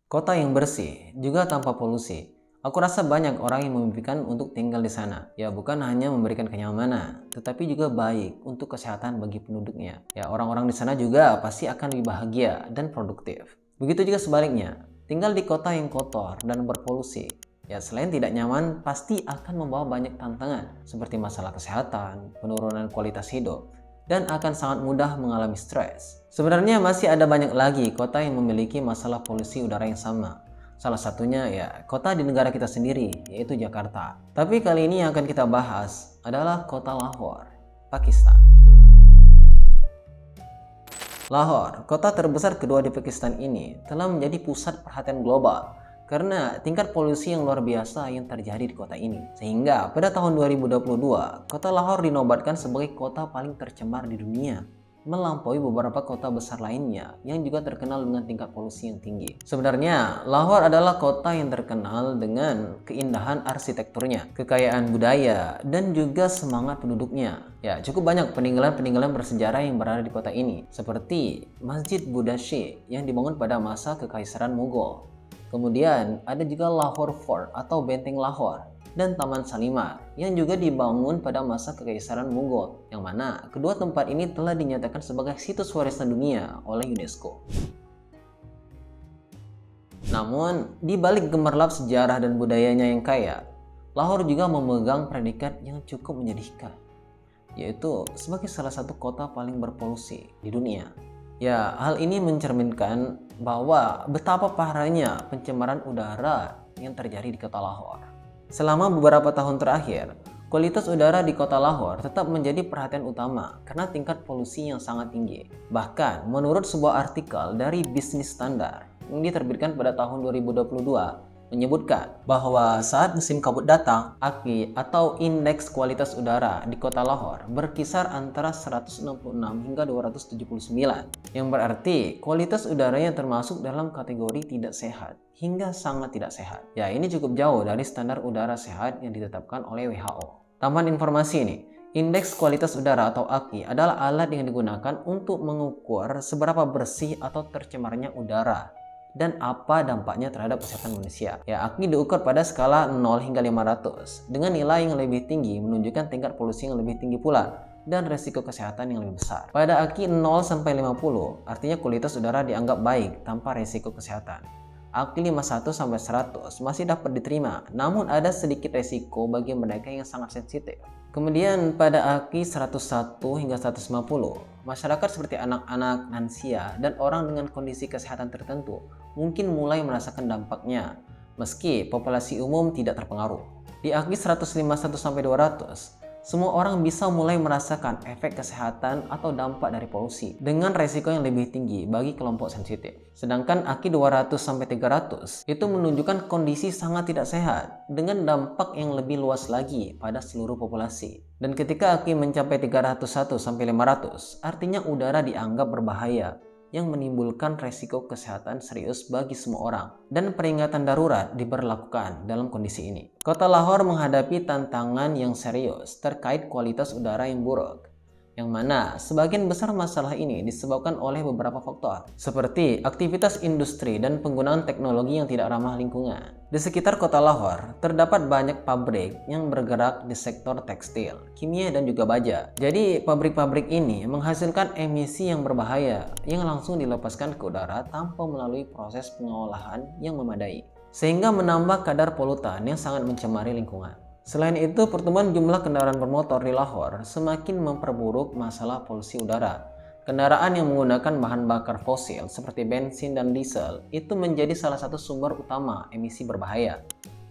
Kota yang bersih, juga tanpa polusi. Aku rasa banyak orang yang memimpikan untuk tinggal di sana. Ya, bukan hanya memberikan kenyamanan, tetapi juga baik untuk kesehatan bagi penduduknya. Ya, orang-orang di sana juga pasti akan lebih bahagia dan produktif. Begitu juga sebaliknya, tinggal di kota yang kotor dan berpolusi. Ya, selain tidak nyaman, pasti akan membawa banyak tantangan seperti masalah kesehatan, penurunan kualitas hidup, dan akan sangat mudah mengalami stres. Sebenarnya masih ada banyak lagi kota yang memiliki masalah polusi udara yang sama. Salah satunya ya kota di negara kita sendiri, yaitu Jakarta. Tapi kali ini yang akan kita bahas adalah kota Lahore, Pakistan. Lahore, kota terbesar kedua di Pakistan ini, telah menjadi pusat perhatian global karena tingkat polusi yang luar biasa yang terjadi di kota ini. Sehingga pada tahun 2022, kota Lahore dinobatkan sebagai kota paling tercemar di dunia, melampaui beberapa kota besar lainnya yang juga terkenal dengan tingkat polusi yang tinggi. Sebenarnya, Lahore adalah kota yang terkenal dengan keindahan arsitekturnya, kekayaan budaya, dan juga semangat penduduknya. Ya, cukup banyak peninggalan-peninggalan bersejarah yang berada di kota ini, seperti Masjid Buddha Shih yang dibangun pada masa Kekaisaran Mughal. Kemudian ada juga Lahore Fort atau Benteng Lahore dan Taman Shalimar yang juga dibangun pada masa Kekaisaran Mughal, yang mana kedua tempat ini telah dinyatakan sebagai situs warisan dunia oleh UNESCO. Namun, di balik gemerlap sejarah dan budayanya yang kaya, Lahore juga memegang predikat yang cukup menyedihkan, yaitu sebagai salah satu kota paling berpolusi di dunia. Ya, hal ini mencerminkan bahwa betapa parahnya pencemaran udara yang terjadi di kota Lahore. Selama beberapa tahun terakhir, kualitas udara di kota Lahore tetap menjadi perhatian utama karena tingkat polusi yang sangat tinggi. Bahkan, menurut sebuah artikel dari Business Standard yang diterbitkan pada tahun 2022, menyebutkan bahwa saat musim kabut datang, AQI atau indeks kualitas udara di kota Lahore berkisar antara 166 hingga 279, yang berarti kualitas udaranya termasuk dalam kategori tidak sehat hingga sangat tidak sehat. Ya, ini cukup jauh dari standar udara sehat yang ditetapkan oleh WHO. Tambahan informasi ini, indeks kualitas udara atau AQI adalah alat yang digunakan untuk mengukur seberapa bersih atau tercemarnya udara dan apa dampaknya terhadap kesehatan manusia. Ya, AQI diukur pada skala 0 hingga 500 dengan nilai yang lebih tinggi menunjukkan tingkat polusi yang lebih tinggi pula dan resiko kesehatan yang lebih besar. Pada AQI 0 sampai 50 artinya kualitas udara dianggap baik tanpa resiko kesehatan. AQI 51 sampai 100 masih dapat diterima, namun ada sedikit resiko bagi mereka yang sangat sensitif. Kemudian pada AQI 101 hingga 150, masyarakat seperti anak-anak, lansia, dan orang dengan kondisi kesehatan tertentu mungkin mulai merasakan dampaknya, meski populasi umum tidak terpengaruh. Di AQI 151 sampai 200, semua orang bisa mulai merasakan efek kesehatan atau dampak dari polusi dengan resiko yang lebih tinggi bagi kelompok sensitif. Sedangkan AQI 200 sampai 300 itu menunjukkan kondisi sangat tidak sehat dengan dampak yang lebih luas lagi pada seluruh populasi. Dan ketika AQI mencapai 301 sampai 500, artinya udara dianggap berbahaya yang menimbulkan resiko kesehatan serius bagi semua orang, dan peringatan darurat diberlakukan dalam kondisi ini. Kota Lahore menghadapi tantangan yang serius terkait kualitas udara yang buruk, yang mana sebagian besar masalah ini disebabkan oleh beberapa faktor, seperti aktivitas industri dan penggunaan teknologi yang tidak ramah lingkungan. Di sekitar kota Lahore, terdapat banyak pabrik yang bergerak di sektor tekstil, kimia, dan juga baja. Jadi, pabrik-pabrik ini menghasilkan emisi yang berbahaya yang langsung dilepaskan ke udara tanpa melalui proses pengolahan yang memadai, sehingga menambah kadar polutan yang sangat mencemari lingkungan. Selain itu, pertumbuhan jumlah kendaraan bermotor di Lahore semakin memperburuk masalah polusi udara. Kendaraan yang menggunakan bahan bakar fosil seperti bensin dan diesel itu menjadi salah satu sumber utama emisi berbahaya.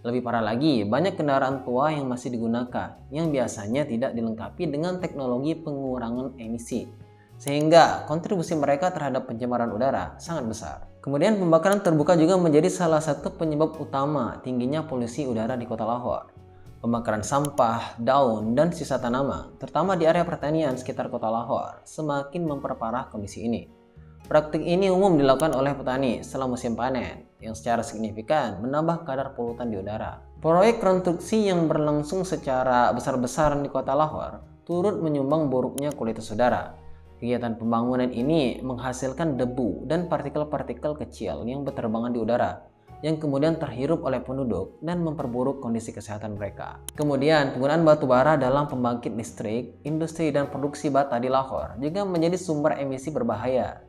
Lebih parah lagi, banyak kendaraan tua yang masih digunakan yang biasanya tidak dilengkapi dengan teknologi pengurangan emisi, sehingga kontribusi mereka terhadap pencemaran udara sangat besar. Kemudian pembakaran terbuka juga menjadi salah satu penyebab utama tingginya polusi udara di kota Lahore. Pembakaran sampah, daun, dan sisa tanaman, terutama di area pertanian sekitar kota Lahore, semakin memperparah kondisi ini. Praktik ini umum dilakukan oleh petani setelah musim panen, yang secara signifikan menambah kadar polutan di udara. Proyek konstruksi yang berlangsung secara besar-besaran di kota Lahore turut menyumbang buruknya kualitas udara. Kegiatan pembangunan ini menghasilkan debu dan partikel-partikel kecil yang berterbangan di udara, yang kemudian terhirup oleh penduduk dan memperburuk kondisi kesehatan mereka. Kemudian, penggunaan batu bara dalam pembangkit listrik, industri dan produksi bata di Lahore juga menjadi sumber emisi berbahaya.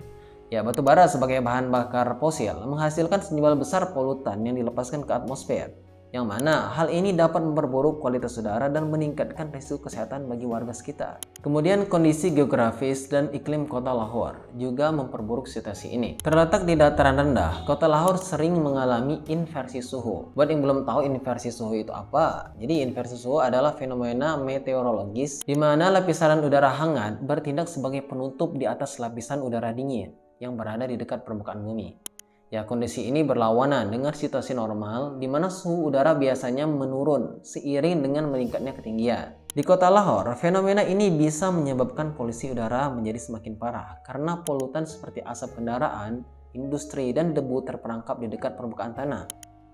Ya, batu bara sebagai bahan bakar fosil menghasilkan sejumlah besar polutan yang dilepaskan ke atmosfer, yang mana hal ini dapat memperburuk kualitas udara dan meningkatkan risiko kesehatan bagi warga sekitar. Kemudian kondisi geografis dan iklim kota Lahore juga memperburuk situasi ini. Terletak di dataran rendah, kota Lahore sering mengalami inversi suhu. Buat yang belum tahu inversi suhu itu apa, jadi inversi suhu adalah fenomena meteorologis di mana lapisan udara hangat bertindak sebagai penutup di atas lapisan udara dingin yang berada di dekat permukaan bumi. Ya, kondisi ini berlawanan dengan situasi normal di mana suhu udara biasanya menurun seiring dengan meningkatnya ketinggian. Di kota Lahore, fenomena ini bisa menyebabkan polusi udara menjadi semakin parah karena polutan seperti asap kendaraan, industri, dan debu terperangkap di dekat permukaan tanah.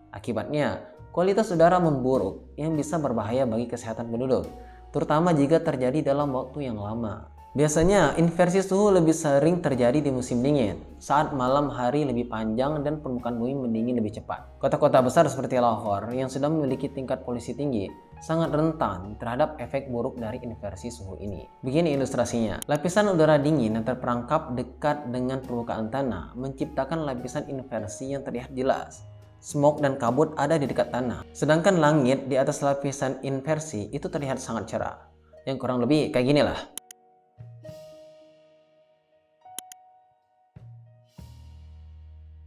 Akibatnya, kualitas udara memburuk yang bisa berbahaya bagi kesehatan penduduk, terutama jika terjadi dalam waktu yang lama. Biasanya, inversi suhu lebih sering terjadi di musim dingin, saat malam hari lebih panjang dan permukaan bumi mendingin lebih cepat. Kota-kota besar seperti Lahore yang sudah memiliki tingkat polusi tinggi, sangat rentan terhadap efek buruk dari inversi suhu ini. Begini ilustrasinya, lapisan udara dingin yang terperangkap dekat dengan permukaan tanah menciptakan lapisan inversi yang terlihat jelas. Smog dan kabut ada di dekat tanah, sedangkan langit di atas lapisan inversi itu terlihat sangat cerah. Yang kurang lebih kayak gini lah.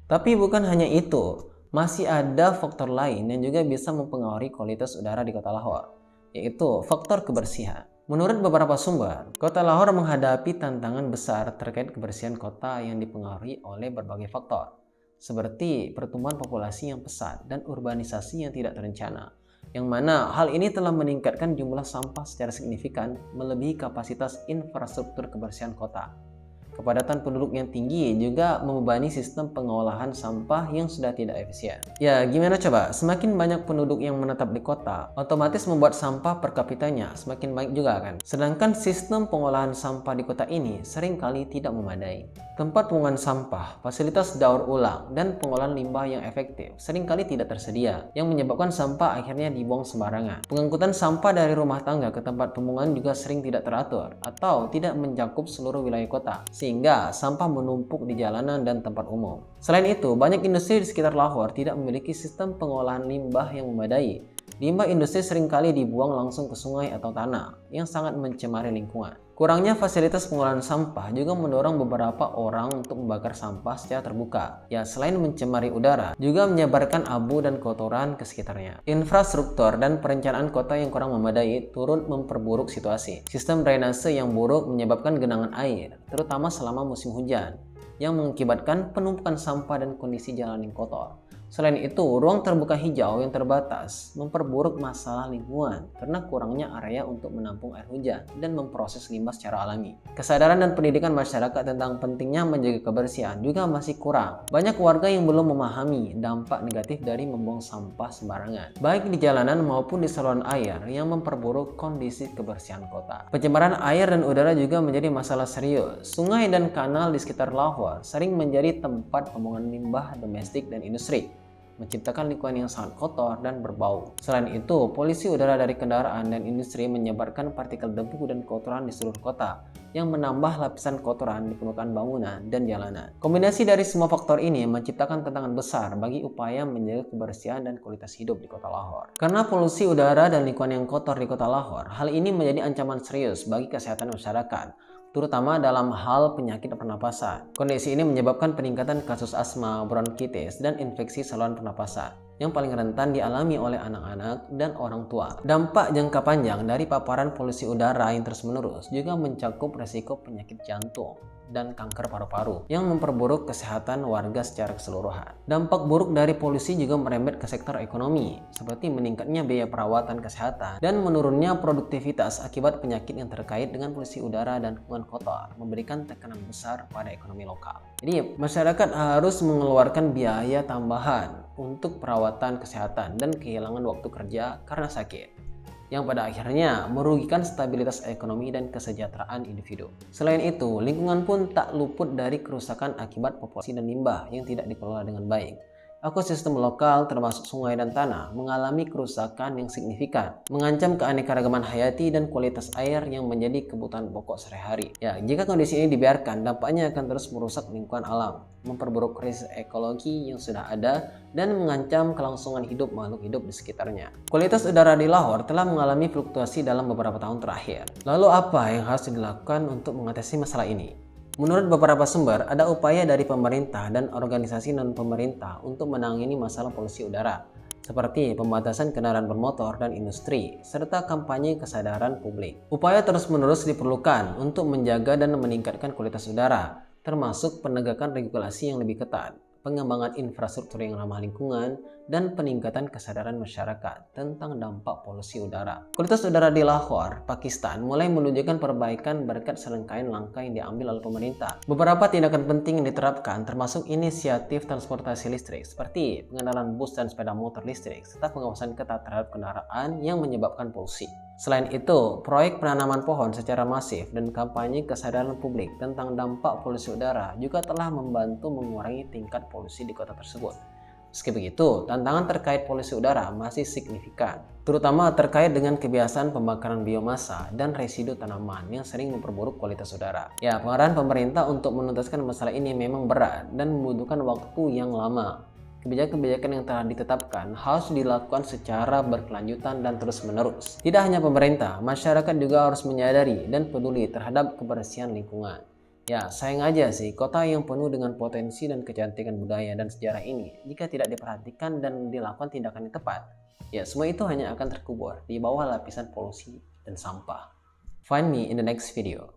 Tapi bukan hanya itu, masih ada faktor lain yang juga bisa mempengaruhi kualitas udara di kota Lahore, yaitu faktor kebersihan. Menurut beberapa sumber, kota Lahore menghadapi tantangan besar terkait kebersihan kota yang dipengaruhi oleh berbagai faktor, seperti pertumbuhan populasi yang pesat dan urbanisasi yang tidak terencana, yang mana hal ini telah meningkatkan jumlah sampah secara signifikan melebihi kapasitas infrastruktur kebersihan kota. Kepadatan penduduk yang tinggi juga membebani sistem pengolahan sampah yang sudah tidak efisien. Ya, gimana coba? Semakin banyak penduduk yang menetap di kota, otomatis membuat sampah per kapitanya semakin baik juga kan? Sedangkan sistem pengolahan sampah di kota ini seringkali tidak memadai. Tempat pembuangan sampah, fasilitas daur ulang, dan pengolahan limbah yang efektif seringkali tidak tersedia, yang menyebabkan sampah akhirnya dibuang sembarangan. Pengangkutan sampah dari rumah tangga ke tempat pembuangan juga sering tidak teratur atau tidak mencakup seluruh wilayah kota, sehingga sampah menumpuk di jalanan dan tempat umum. Selain itu, banyak industri di sekitar Lahore tidak memiliki sistem pengolahan limbah yang memadai. Limbah industri seringkali dibuang langsung ke sungai atau tanah, yang sangat mencemari lingkungan. Kurangnya fasilitas pengolahan sampah juga mendorong beberapa orang untuk membakar sampah secara terbuka. Ya, selain mencemari udara, juga menyebarkan abu dan kotoran ke sekitarnya. Infrastruktur dan perencanaan kota yang kurang memadai turut memperburuk situasi. Sistem drainase yang buruk menyebabkan genangan air, terutama selama musim hujan, yang mengakibatkan penumpukan sampah dan kondisi jalan yang kotor. Selain itu, ruang terbuka hijau yang terbatas memperburuk masalah lingkungan karena kurangnya area untuk menampung air hujan dan memproses limbah secara alami. Kesadaran dan pendidikan masyarakat tentang pentingnya menjaga kebersihan juga masih kurang. Banyak warga yang belum memahami dampak negatif dari membuang sampah sembarangan, baik di jalanan maupun di saluran air yang memperburuk kondisi kebersihan kota. Pencemaran air dan udara juga menjadi masalah serius. Sungai dan kanal di sekitar Lahore sering menjadi tempat pembuangan limbah domestik dan industri, menciptakan lingkungan yang sangat kotor dan berbau. Selain itu, polusi udara dari kendaraan dan industri menyebarkan partikel debu dan kotoran di seluruh kota, yang menambah lapisan kotoran di permukaan bangunan dan jalanan. Kombinasi dari semua faktor ini menciptakan tantangan besar bagi upaya menjaga kebersihan dan kualitas hidup di kota Lahore. Karena polusi udara dan lingkungan yang kotor di kota Lahore, hal ini menjadi ancaman serius bagi kesehatan masyarakat, terutama dalam hal penyakit pernapasan. Kondisi ini menyebabkan peningkatan kasus asma, bronkitis, dan infeksi saluran pernapasan yang paling rentan dialami oleh anak-anak dan orang tua. Dampak jangka panjang dari paparan polusi udara yang terus-menerus juga mencakup resiko penyakit jantung dan kanker paru-paru yang memperburuk kesehatan warga secara keseluruhan. Dampak buruk dari polusi juga merembet ke sektor ekonomi, seperti meningkatnya biaya perawatan kesehatan dan menurunnya produktivitas akibat penyakit yang terkait dengan polusi udara dan lingkungan kotor, memberikan tekanan besar pada ekonomi lokal. Jadi, masyarakat harus mengeluarkan biaya tambahan untuk perawatan kesehatan dan kehilangan waktu kerja karena sakit. yang pada akhirnya merugikan stabilitas ekonomi dan kesejahteraan individu. Selain itu, lingkungan pun tak luput dari kerusakan akibat populasi dan limbah yang tidak dikelola dengan baik. Ekosistem lokal termasuk sungai dan tanah mengalami kerusakan yang signifikan, mengancam keanekaragaman hayati dan kualitas air yang menjadi kebutuhan pokok sehari-hari. Ya, jika kondisi ini dibiarkan, dampaknya akan terus merusak lingkungan alam, memperburuk krisis ekologi yang sudah ada, dan mengancam kelangsungan hidup makhluk hidup di sekitarnya. Kualitas udara di Lahore telah mengalami fluktuasi dalam beberapa tahun terakhir. Lalu apa yang harus dilakukan untuk mengatasi masalah ini? Menurut beberapa sumber, ada upaya dari pemerintah dan organisasi non-pemerintah untuk menangani masalah polusi udara, seperti pembatasan kendaraan bermotor dan industri, serta kampanye kesadaran publik. Upaya terus-menerus diperlukan untuk menjaga dan meningkatkan kualitas udara, termasuk penegakan regulasi yang lebih ketat, pengembangan infrastruktur yang ramah lingkungan, dan peningkatan kesadaran masyarakat tentang dampak polusi udara. Kualitas udara di Lahore, Pakistan mulai menunjukkan perbaikan berkat serangkaian langkah yang diambil oleh pemerintah. Beberapa tindakan penting yang diterapkan termasuk inisiatif transportasi listrik seperti pengenalan bus dan sepeda motor listrik, serta pengawasan ketat terhadap kendaraan yang menyebabkan polusi. Selain itu, proyek penanaman pohon secara masif dan kampanye kesadaran publik tentang dampak polusi udara juga telah membantu mengurangi tingkat polusi di kota tersebut. Meski begitu, tantangan terkait polusi udara masih signifikan, terutama terkait dengan kebiasaan pembakaran biomasa dan residu tanaman yang sering memperburuk kualitas udara. Ya, pengarahan pemerintah untuk menuntaskan masalah ini memang berat dan membutuhkan waktu yang lama. Kebijakan-kebijakan yang telah ditetapkan harus dilakukan secara berkelanjutan dan terus-menerus. Tidak hanya pemerintah, masyarakat juga harus menyadari dan peduli terhadap kebersihan lingkungan. Ya, sayang aja sih, kota yang penuh dengan potensi dan kecantikan budaya dan sejarah ini, jika tidak diperhatikan dan dilakukan tindakan yang tepat, ya semua itu hanya akan terkubur di bawah lapisan polusi dan sampah. Find me in the next video.